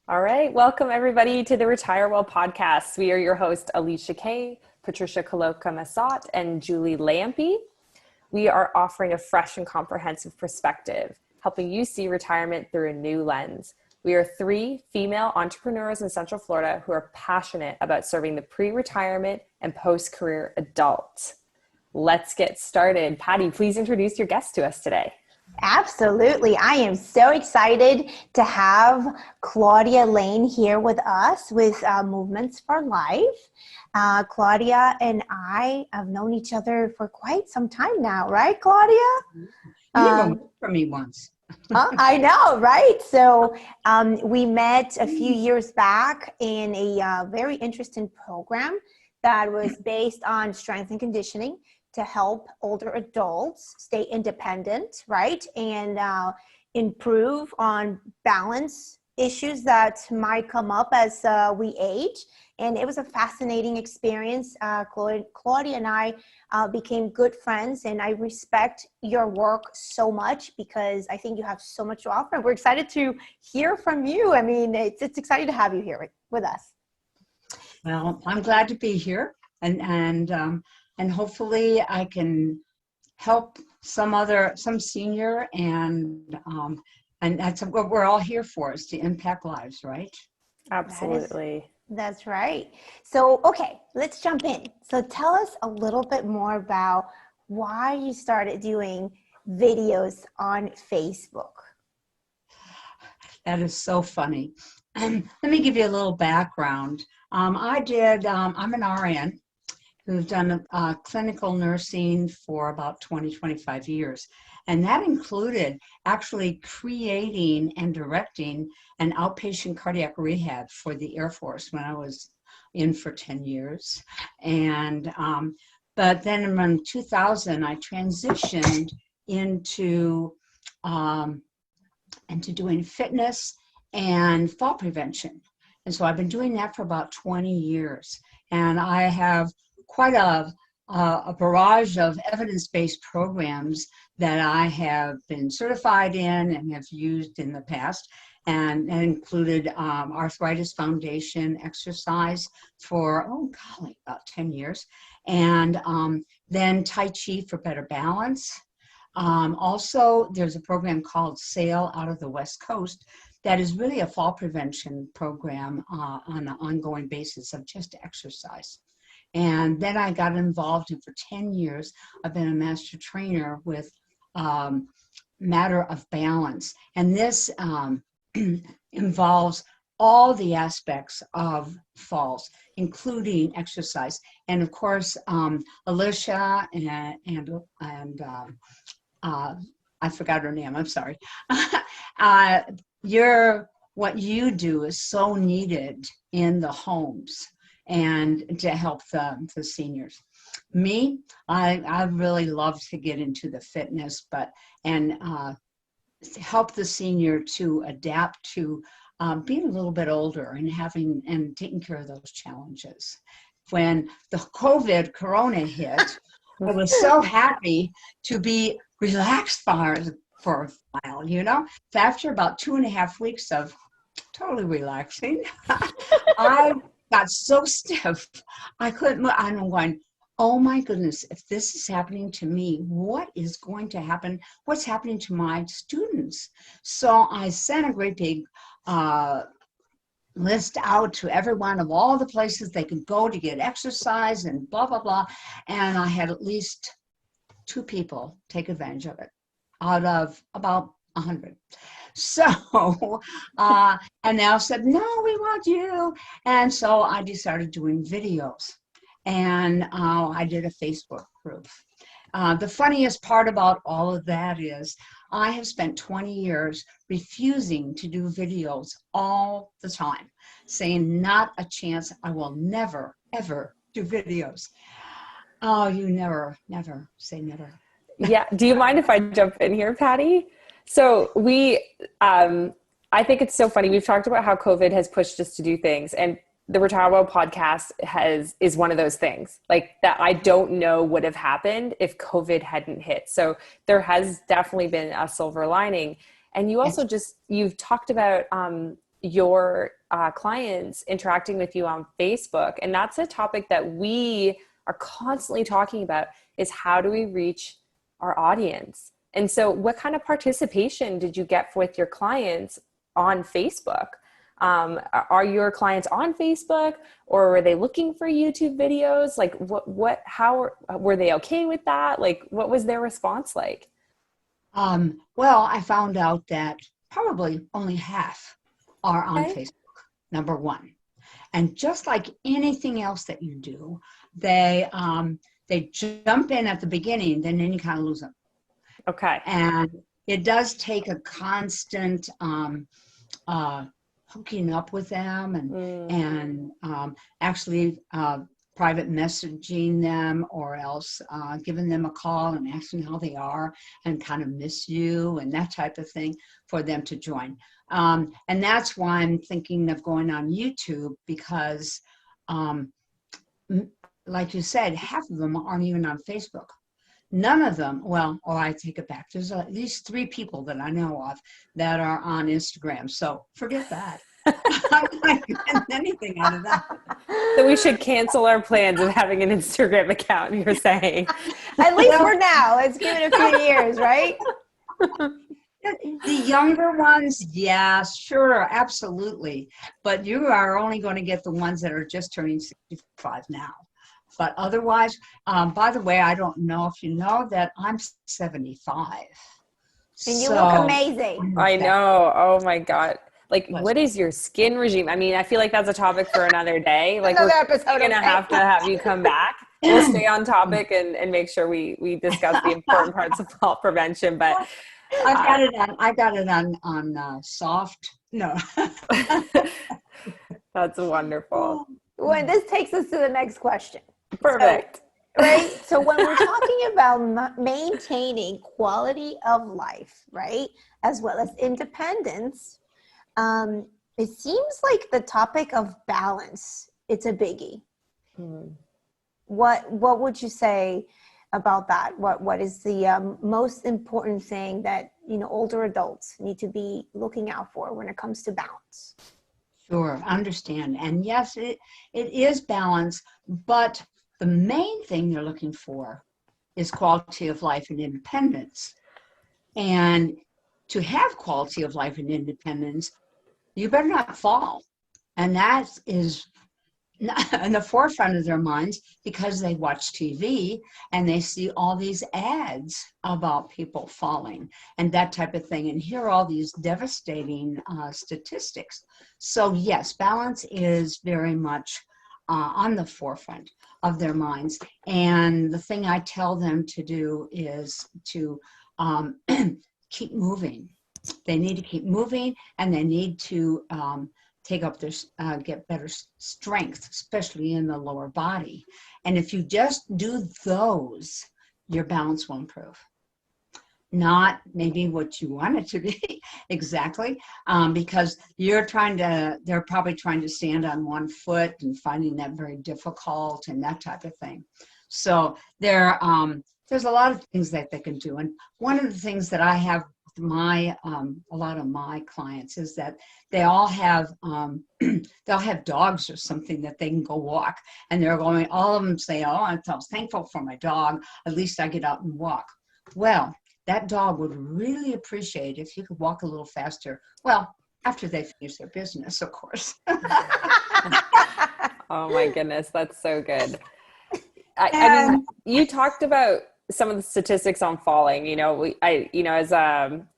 All right. Welcome, everybody, to the Retire Well podcast. We are your hosts, Alicia Kay, Patricia Caloca Massot, and Julie Lampy. We are offering a fresh and comprehensive perspective, helping you see retirement through a new lens. We are three female entrepreneurs in Central Florida who are passionate about serving the pre-retirement and post-career adult. Let's get started. Patty, please introduce your guest to us today. Absolutely. I am so excited to have Claudia Laine here with us with Movements for Life. Claudia and I have known each other for quite some time now, right, Claudia? You even worked for me once. I know, right? So we met a few years back in a very interesting program that was based on strength and conditioning to help older adults stay independent, right? And improve on balance issues that might come up as we age. And it was a fascinating experience. Claudia and I became good friends, and I respect your work so much because I think you have so much to offer. And we're excited to hear from you. I mean, it's exciting to have you here with us. Well, I'm glad to be here, and hopefully I can help some senior, and that's what we're all here for, is to impact lives, right? Absolutely. That's right. So, okay, let's jump in. So tell us a little bit more about why you started doing videos on Facebook. That is so funny. Let me give you a little background. I'm an RN who's done clinical nursing for about 25 years. And that included actually creating and directing an outpatient cardiac rehab for the Air Force when I was in for 10 years. And but then around 2000, I transitioned into doing fitness and fall prevention. And so I've been doing that for about 20 years. And I have quite a barrage of evidence-based programs that I have been certified in and have used in the past, and included Arthritis Foundation exercise for, about 10 years, and then Tai Chi for better balance. Also, there's a program called Sail Out of the West Coast that is really a fall prevention program on an ongoing basis of just exercise. And then I got involved, and for 10 years, I've been a master trainer with Matter of Balance. And this involves all the aspects of falls, including exercise. And of course, Alicia and I forgot her name, I'm sorry. What you do is so needed in the homes and to help the seniors. Me, I really love to get into the fitness, and help the senior to adapt to being a little bit older and taking care of those challenges. When the Corona hit, I was so happy to be relaxed for a while, So after about 2.5 weeks of totally relaxing, I got so stiff, I couldn't move. I'm going, oh my goodness, if this is happening to me, what is going to happen? What's happening to my students? So I sent a great big list out to everyone of all the places they could go to get exercise and blah, blah, blah. And I had at least 2 people take advantage of it out of about 100. So, and they all said, no, we want you. And so I just started doing videos, and I did a Facebook group. The funniest part about all of that is I have spent 20 years refusing to do videos all the time, saying not a chance, I will never, ever do videos. Oh, you never say never. Yeah. Do you mind if I jump in here, Patty? So I think it's so funny. We've talked about how COVID has pushed us to do things, and the Retire Well podcast is one of those things like that. I don't know would have happened if COVID hadn't hit. So there has definitely been a silver lining. And you also you've talked about your clients interacting with you on Facebook. And that's a topic that we are constantly talking about, is how do we reach our audience? And so what kind of participation did you get with your clients on Facebook? Are your clients on Facebook, or were they looking for YouTube videos? Like how were they okay with that? Like, what was their response like? Well, I found out that probably only half are on Okay. Facebook, number one. And just like anything else that you do, they jump in at the beginning, then you kind of lose them. Okay. And it does take a constant hooking up with them and actually private messaging them, or else giving them a call and asking how they are and kind of miss you and that type of thing for them to join. And that's why I'm thinking of going on YouTube, because like you said, half of them aren't even on Facebook. None of them, well, or I take it back. There's at least 3 people that I know of that are on Instagram. So forget that. I'm not getting anything out of that. So we should cancel our plans of having an Instagram account, you're saying? At least for now. Let's give it a few years, right? The younger ones, yeah, sure, absolutely. But you are only going to get the ones that are just turning 65 now. But otherwise, by the way, I don't know if you know that I'm 75. And you look amazing. I know. Oh my God. Like, what is your skin regime? I mean, I feel like that's a topic for another day. Like, Another we're episode, going to okay. have to have you come back. We'll stay on topic and make sure we discuss the important parts of fall prevention. But I got it on soft. No. That's wonderful. Well, this takes us to the next question. Perfect. So, right? So when we're talking about maintaining quality of life, right, as well as independence, it seems like the topic of balance, it's a biggie. What would you say about that? What is the most important thing that, older adults need to be looking out for when it comes to balance? Sure, understand. And yes, it is balance, but the main thing you're looking for is quality of life and independence. And to have quality of life and independence, you better not fall. And that is in the forefront of their minds, because they watch TV and they see all these ads about people falling and that type of thing, and hear all these devastating statistics. So yes, balance is very much on the forefront of their minds. And the thing I tell them to do is to keep moving. They need to keep moving, and they need to take up their, get better strength, especially in the lower body. And if you just do those, your balance will improve. Not maybe what you want it to be exactly, because they're probably trying to stand on one foot and finding that very difficult and that type of thing. So there's a lot of things that they can do. And one of the things that I have a lot of my clients is that they all have they'll have dogs or something that they can go walk, and all of them say, oh, I'm so thankful for my dog, at least I get out and walk. Well, that dog would really appreciate if you could walk a little faster, well, after they finish their business, of course. Oh my goodness, that's so good. I mean, you talked about some of the statistics on falling. As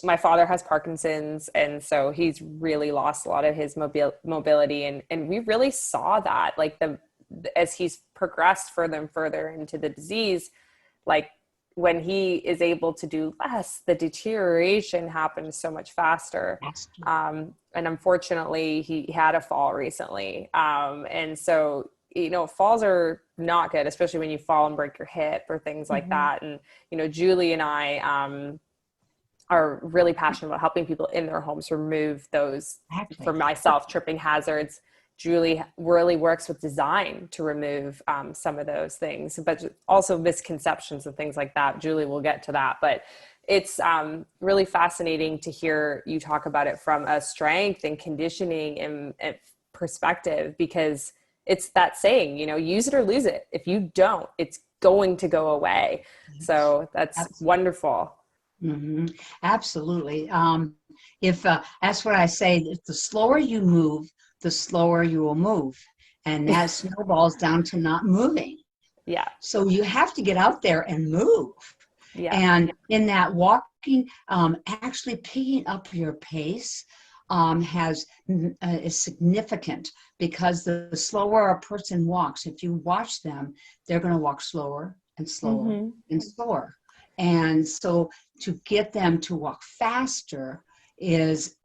my father has Parkinson's, and so he's really lost a lot of his mobility, and we really saw that, like, as he's progressed further and further into the disease, like, when he is able to do less, the deterioration happens so much faster. And unfortunately, he had a fall recently, and so falls are not good, especially when you fall and break your hip or things like that. And, Julie and I are really passionate about helping people in their homes remove those, for myself, tripping hazards. Julie really works with design to remove some of those things, but also misconceptions and things like that. Julie will get to that. But it's really fascinating to hear you talk about it from a strength and conditioning and perspective, because it's that saying, you know, use it or lose it. If you don't, it's going to go away. So that's wonderful. Mm-hmm. Absolutely. If that's what I say, if the slower you move, the slower you will move, and that snowballs down to not moving. Yeah. So you have to get out there and move. Yeah. And in that walking, actually picking up your pace is significant, because the slower a person walks, if you watch them, they're going to walk slower and slower and slower. And so to get them to walk faster is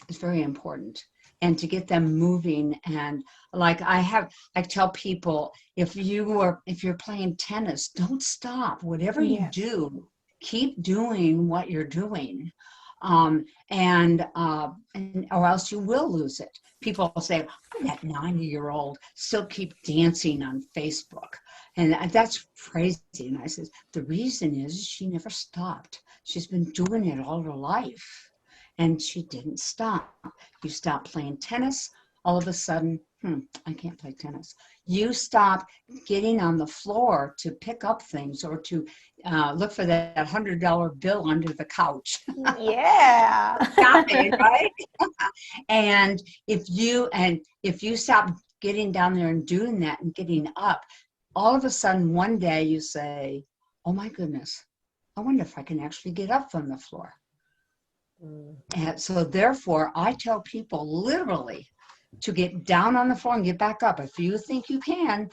is very important, and to get them moving. And like I tell people, if you're playing tennis, don't stop. Whatever you do, keep doing what you're doing. And or else you will lose it. People say, that 90-year-old still keep dancing on Facebook. And that's crazy. And I said, the reason is she never stopped. She's been doing it all her life. And she didn't stop. You stop playing tennis, all of a sudden, I can't play tennis. You stop getting on the floor to pick up things, or to look for that $100 bill under the couch. Yeah. Shopping, right? And if you stop getting down there and doing that and getting up, all of a sudden one day you say, oh my goodness, I wonder if I can actually get up from the floor. And so therefore, I tell people literally to get down on the floor and get back up. If you think you can,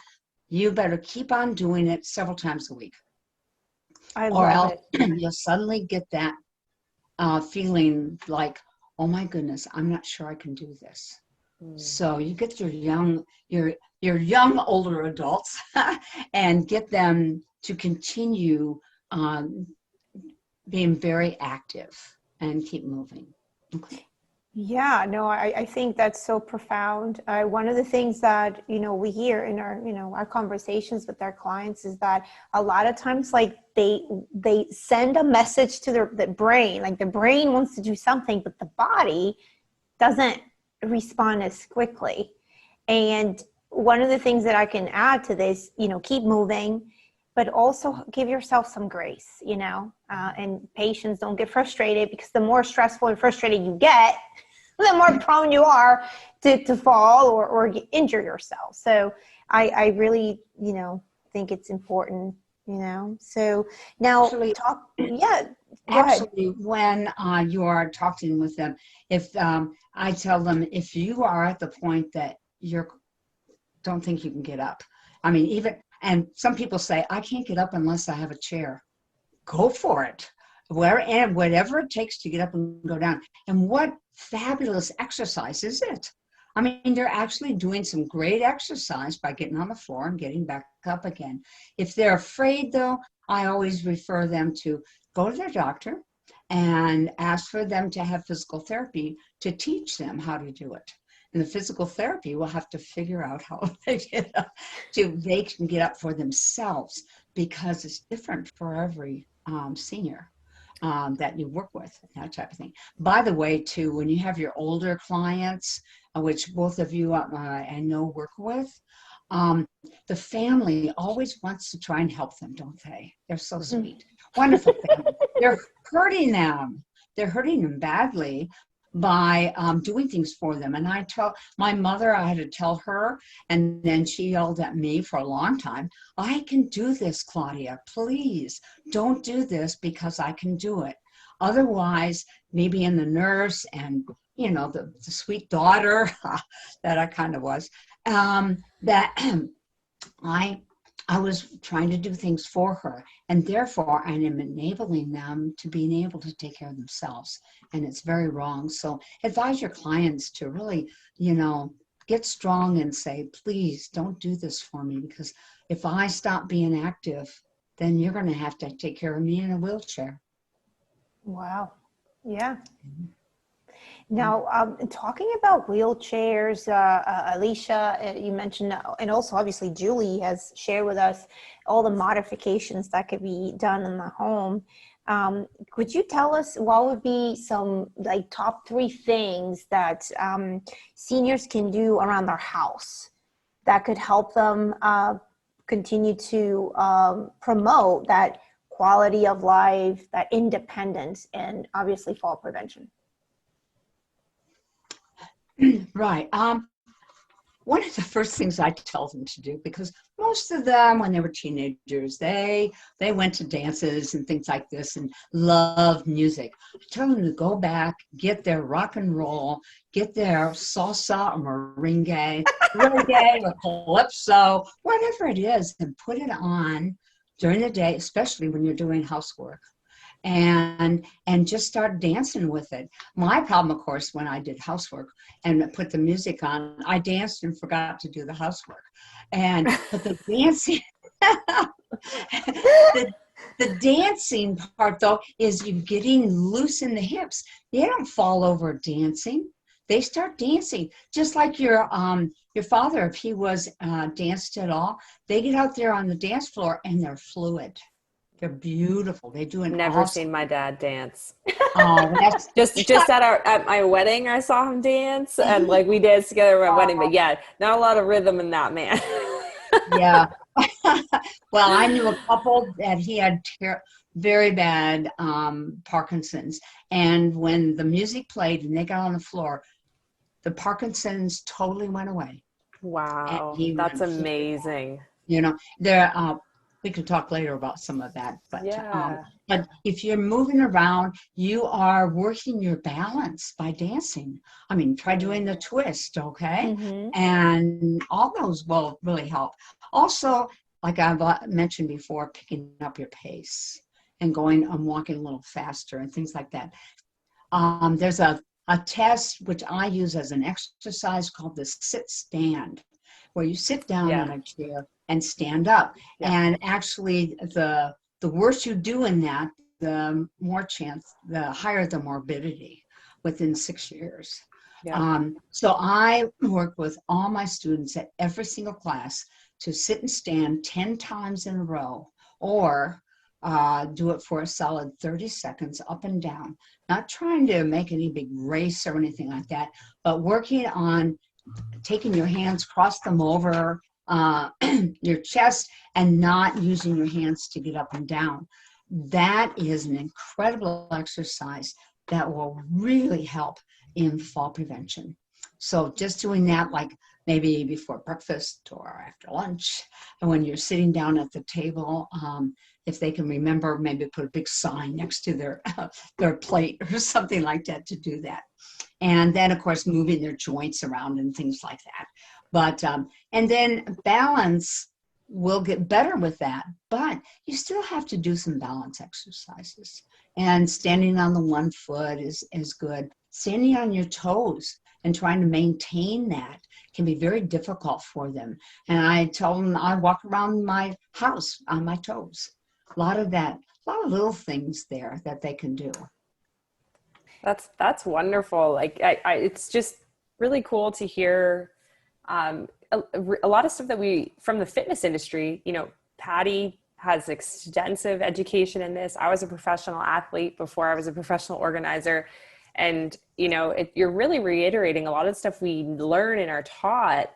you better keep on doing it several times a week. Or else you'll suddenly get that feeling like, oh my goodness, I'm not sure I can do this. So you get your young older adults and get them to continue being very active and keep moving. Okay. Yeah, no, I think that's so profound. One of the things that, we hear in our conversations with our clients is that a lot of times, like they send a message to the brain, like the brain wants to do something, but the body doesn't respond as quickly. And one of the things that I can add to this, keep moving, but also give yourself some grace, and patience. Don't get frustrated, because the more stressful and frustrated you get, the more prone you are to fall or injure yourself. So I really, think it's important, So now Actually, go ahead. When you are talking with them, if I tell them, if you are at the point that don't think you can get up, I mean, and some people say, I can't get up unless I have a chair. Go for it. And whatever it takes to get up and go down. And what fabulous exercise is it? I mean, they're actually doing some great exercise by getting on the floor and getting back up again. If they're afraid, though, I always refer them to go to their doctor and ask for them to have physical therapy to teach them how to do it. And the physical therapy will have to figure out how they can get up for themselves, because it's different for every senior that you work with, that type of thing. By the way, too, when you have your older clients, which both of you I know work with, the family always wants to try and help them, don't they? They're so sweet. Wonderful family. They're hurting them. They're hurting them badly by doing things for them. And I tell my mother, I had to tell her, and then she yelled at me for a long time, I can do this, Claudia. Please don't do this, because I can do it. Otherwise, me being the nurse and, the sweet daughter that I kind of was, that I was trying to do things for her, and therefore I am enabling them to being able to take care of themselves, and it's very wrong. So advise your clients to really, get strong and say, please don't do this for me, because if I stop being active, then you're going to have to take care of me in a wheelchair. Wow. Yeah. Now, talking about wheelchairs, Alicia, you mentioned, and also obviously Julie has shared with us all the modifications that could be done in the home. Could you tell us what would be some like top 3 things that seniors can do around their house that could help them continue to promote that quality of life, that independence, and obviously fall prevention? Right. One of the first things I tell them to do, because most of them, when they were teenagers, they went to dances and things like this and loved music. I tell them to go back, get their rock and roll, get their salsa or merengue, reggae or calypso, whatever it is, and put it on during the day, especially when you're doing housework. And just start dancing with it. My problem, of course, when I did housework and put the music on, I danced and forgot to do the housework. But the dancing, the dancing part though is you getting loose in the hips. They don't fall over dancing. They start dancing just like your father, if he was danced at all. They get out there on the dance floor and they're fluid. They're beautiful. They do an Never awesome. seen my dad dance. Oh, that's just at my wedding, I saw him dance, and like we danced together at my wedding. But yeah, not a lot of rhythm in that man. yeah. Well, I knew a couple that he had very bad Parkinson's, and when the music played and they got on the floor, the Parkinson's totally went away. Wow, And that's amazing. You know, there. We could talk later about some of that, but Yeah. but if you're moving around, you are working your balance by dancing. I mean, try doing the twist, okay? Mm-hmm. And all those will really help. Also, like I've mentioned before, picking up your pace and going and walking a little faster and things like that. There's a test which I use as an exercise called the sit-stand, where you sit down on a chair and stand up. Yeah. And actually, the worse you do in that, the more chance, the higher the morbidity within 6 years. Yeah. So I work with all my students at every single class to sit and stand 10 times in a row, or do it for a solid 30 seconds up and down. Not trying to make any big race or anything like that, but working on taking your hands, cross them over your chest, and not using your hands to get up and down. That is an incredible exercise that will really help in fall prevention. So just doing that, like maybe before breakfast or after lunch, and when you're sitting down at the table, if they can remember, maybe put a big sign next to their plate or something like that to do that. And then, of course, moving their joints around and things like that. But, and then balance will get better with that, but you still have to do some balance exercises. And standing on the one foot is good. Standing on your toes and trying to maintain that can be very difficult for them. And I tell them I walk around my house on my toes. A lot of little things there that they can do. That's wonderful. Like it's just really cool to hear a lot of stuff that we from the fitness industry. You know, Patty has extensive education in this. I was a professional athlete before I was a professional organizer, and you know, you're really reiterating a lot of stuff we learn and are taught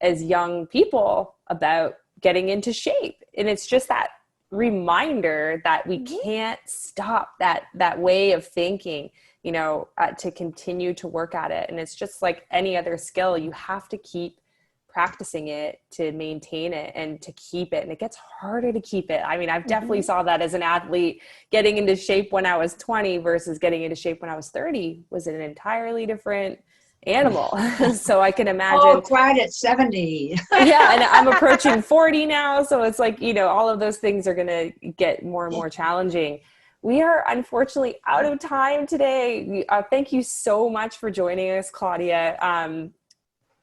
as young people about getting into shape. And it's just that reminder that we can't stop that way of thinking, you know, to continue to work at it. And it's just like any other skill. You have to keep practicing it to maintain it and to keep it. And it gets harder to keep it. I mean, I've definitely saw that as an athlete. Getting into shape when I was 20 versus getting into shape when I was 30 was an entirely different animal. So I can imagine. Oh, cried at 70. Yeah, and I'm approaching 40 now. So it's like, you know, all of those things are going to get more and more challenging. We are unfortunately out of time today. Thank you so much for joining us, Claudia.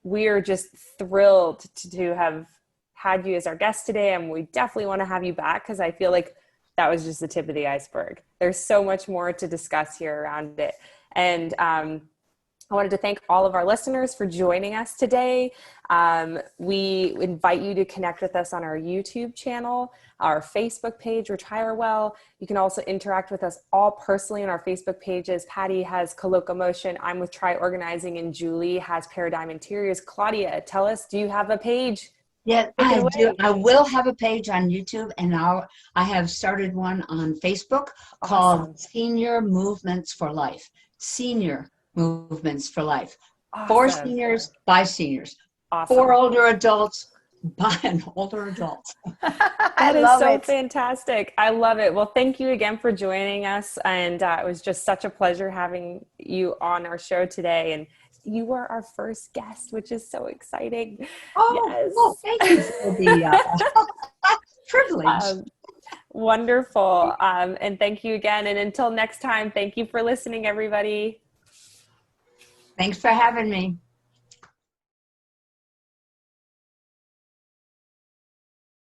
We are just thrilled to have had you as our guest today, and we definitely want to have you back because I feel like that was just the tip of the iceberg. There's so much more to discuss here around it. And I wanted to thank all of our listeners for joining us today. We invite you to connect with us on our YouTube channel, our Facebook page, Retire Well. You can also interact with us all personally on our Facebook pages. Patty has Coloca Motion. I'm with Try Organizing, and Julie has Paradigm Interiors. Claudia, tell us, do you have a page? Yeah, I do. I will have a page on YouTube, and I have started one on Facebook called Senior Movements for Life. Senior Movements for Life. Awesome. For seniors, by seniors. Awesome. For older adults, by an older adult. That is so fantastic. I love it. Well, thank you again for joining us. And it was just such a pleasure having you on our show today. And you were our first guest, which is so exciting. Oh, yes. Well, thank you for the privilege. Wonderful. And thank you again. And until next time, thank you for listening, everybody. Thanks for having me.